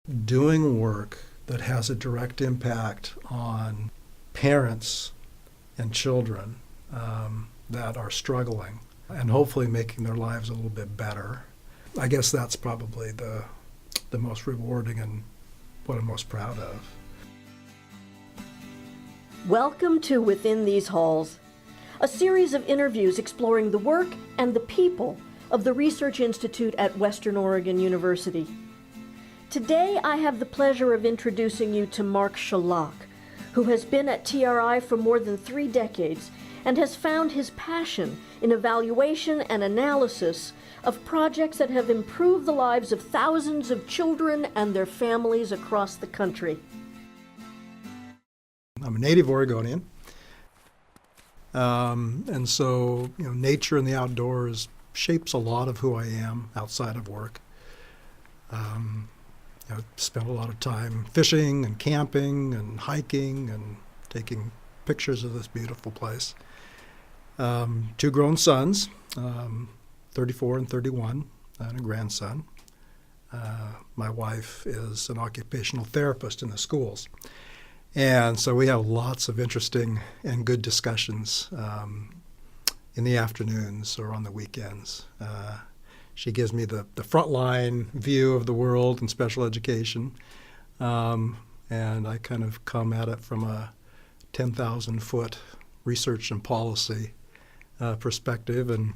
doing work that has a direct impact on parents and children that are struggling and hopefully making their lives a little bit better. I guess that's probably the most rewarding and what I'm most proud of. Welcome to Within These Halls, a series of interviews exploring the work and the people of the Research Institute at Western Oregon University. Today, I have the pleasure of introducing you to Mark Schalock, who has been at TRI for more than 3 decades and has found his passion in evaluation and analysis of projects that have improved the lives of thousands of children and their families across the country. I'm a native Oregonian, and so nature and the outdoors shapes a lot of who I am outside of work. I spent a lot of time fishing and camping and hiking and taking pictures of this beautiful place. 2 grown sons, 34 and 31, and a grandson. My wife is an occupational therapist in the schools. And so we have lots of interesting and good discussions in the afternoons or on the weekends. She gives me the frontline view of the world in special education, and I kind of come at it from a 10,000-foot research and policy perspective, and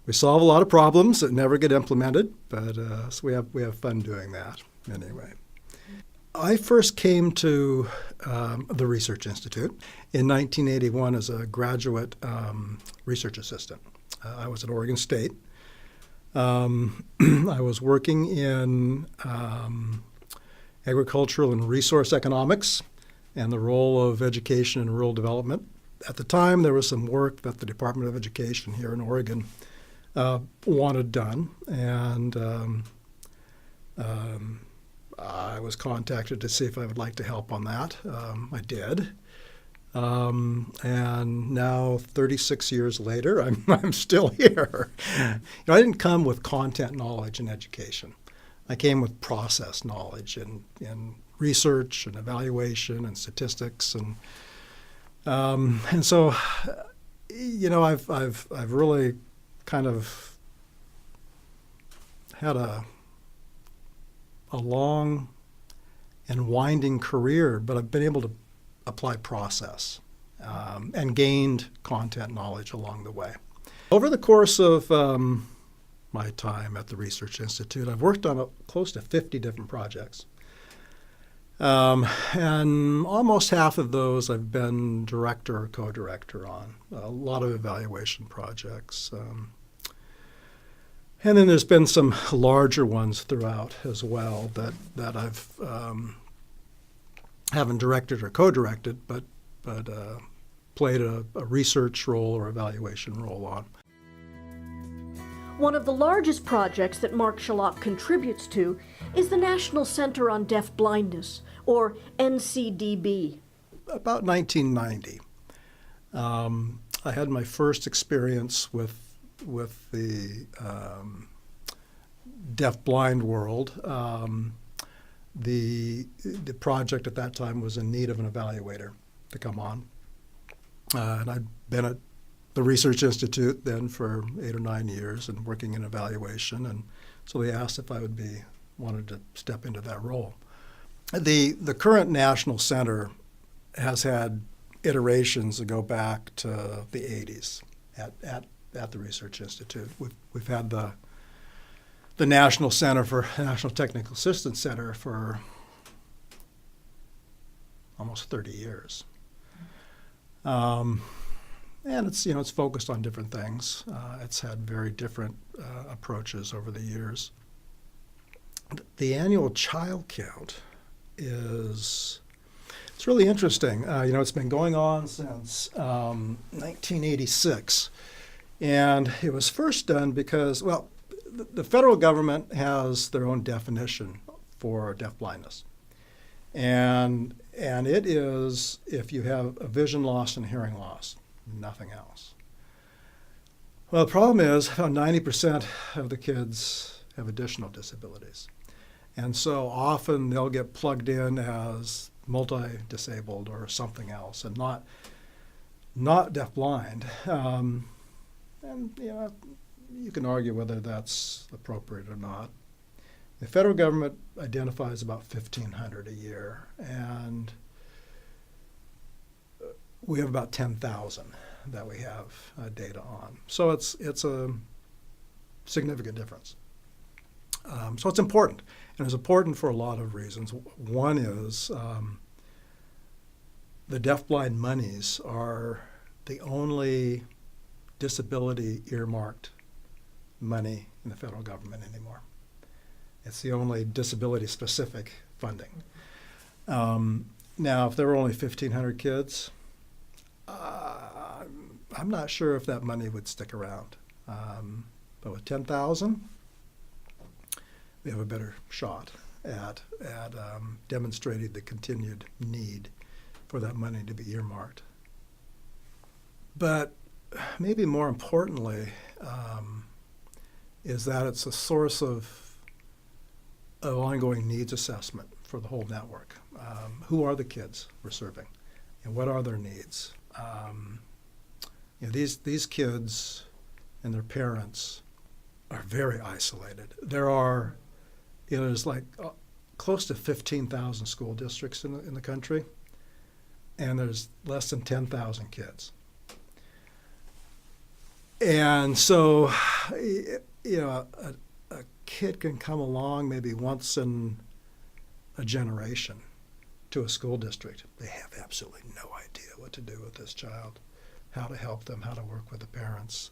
we solve a lot of problems that never get implemented, but so we have fun doing that anyway. I first came to the Research Institute in 1981 as a graduate research assistant. I was at Oregon State. I was working in agricultural and resource economics and the role of education in rural development. At the time, there was some work that the Department of Education here in Oregon wanted done, and I was contacted to see if I would like to help on that. I did. And now, 36 years later, I'm still here. I didn't come with content knowledge in education. I came with process knowledge in research and evaluation and statistics, and so I've really kind of had a long and winding career, but I've been able to apply process and gained content knowledge along the way. Over the course of my time at the Research Institute, I've worked on close to 50 different projects. And almost half of those I've been director or co-director on, a lot of evaluation projects. And then there's been some larger ones throughout as well that I've haven't directed or co-directed, but played a research role or evaluation role on. One of the largest projects that Mark Schalock contributes to is the National Center on Deaf Blindness, or NCDB. About 1990, I had my first experience with the deaf-blind world. The project at that time was in need of an evaluator to come on. And I'd been at the Research Institute then for 8 or 9 years and working in evaluation. And so they asked if I wanted to step into that role. The current National Center has had iterations that go back to the 80s at the Research Institute. We've had the National Technical Assistance Center for almost 30 years. And it's focused on different things. It's had very different approaches over the years. The annual child count it's really interesting. It's been going on since 1986. And it was first done because, the federal government has their own definition for deafblindness. And it is if you have a vision loss and hearing loss, nothing else. Well, the problem is about 90% of the kids have additional disabilities. And so often they'll get plugged in as multi-disabled or something else, and not deafblind. And you can argue whether that's appropriate or not. The federal government identifies about 1,500 a year, and we have about 10,000 that we have data on. So it's a significant difference. So it's important, and it's important for a lot of reasons. One is the deafblind monies are the only disability earmarked money in the federal government anymore. It's the only disability-specific funding. Now, if there were only 1,500 kids, I'm not sure if that money would stick around. But with 10,000, we have a better shot at demonstrating the continued need for that money to be earmarked. But maybe more importantly is that it's a source of ongoing needs assessment for the whole network. Who are the kids we're serving, and what are their needs? These kids and their parents are very isolated. There's like close to 15,000 school districts in the country, and there's less than 10,000 kids. And so, a kid can come along maybe once in a generation to a school district. They have absolutely no idea what to do with this child, how to help them, how to work with the parents.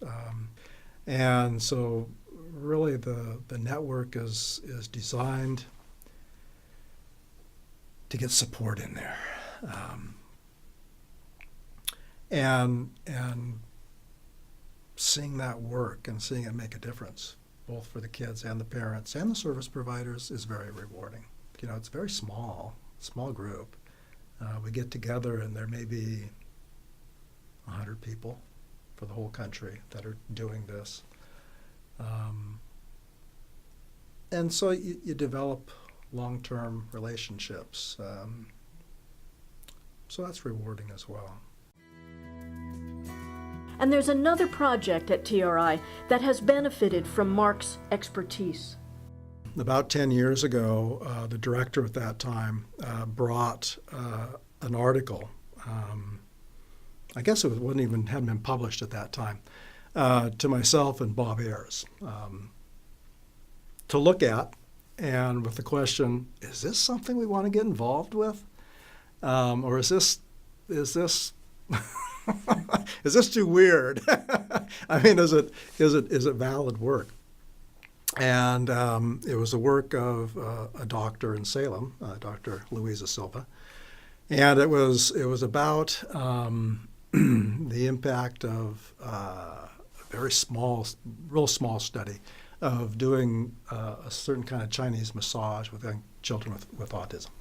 And so really the network is designed to get support in there. And seeing that work and seeing it make a difference, both for the kids and the parents and the service providers, is very rewarding. It's a very small group. We get together and there may be 100 people for the whole country that are doing this. And so you develop long-term relationships. So that's rewarding as well. And there's another project at TRI that has benefited from Mark's expertise. About 10 years ago, the director at that time brought an article. I guess it hadn't been published at that time, to myself and Bob Ayers to look at, and with the question, is this something we want to get involved with? Or is this is this too weird? I mean, is it valid work? And it was the work of a doctor in Salem, Dr. Louisa Silva, and it was about the impact of a very real small study of doing a certain kind of Chinese massage with young children with autism,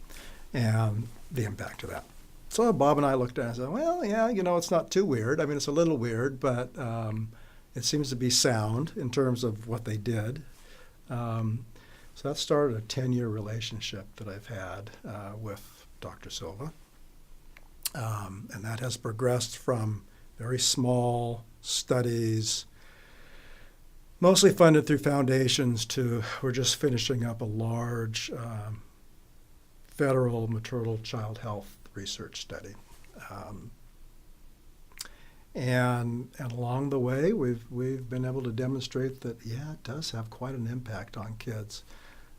and the impact of that. So Bob and I looked at it and said, well, yeah, it's not too weird. I mean, it's a little weird, but it seems to be sound in terms of what they did. So that started a 10-year relationship that I've had with Dr. Silva. And that has progressed from very small studies, mostly funded through foundations, to we're just finishing up a large federal maternal child health research study. And along the way, we've been able to demonstrate that, yeah, it does have quite an impact on kids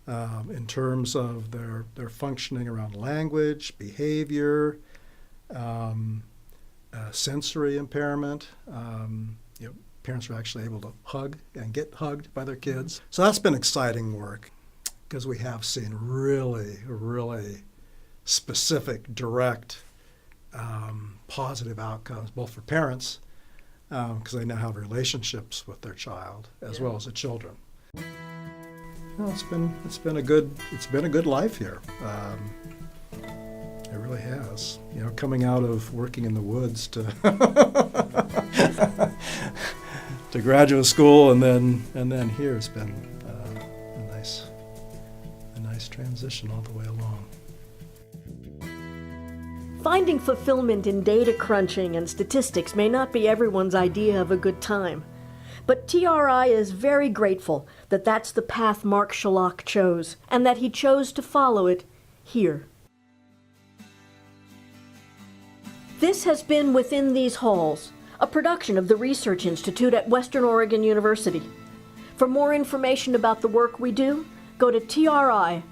in terms of their functioning around language, behavior, sensory impairment. Parents are actually able to hug and get hugged by their kids. So that's been exciting work, because we have seen really, really specific, direct, positive outcomes, both for parents, because they now have relationships with their child as well as the children. It's been a good life here. It really has. Coming out of working in the woods to to graduate school and then here, it's been a nice transition all the way along. Finding fulfillment in data crunching and statistics may not be everyone's idea of a good time, but TRI is very grateful that that's the path Mark Schalock chose, and that he chose to follow it here. This has been Within These Halls, a production of the Research Institute at Western Oregon University. For more information about the work we do, go to triwou.org.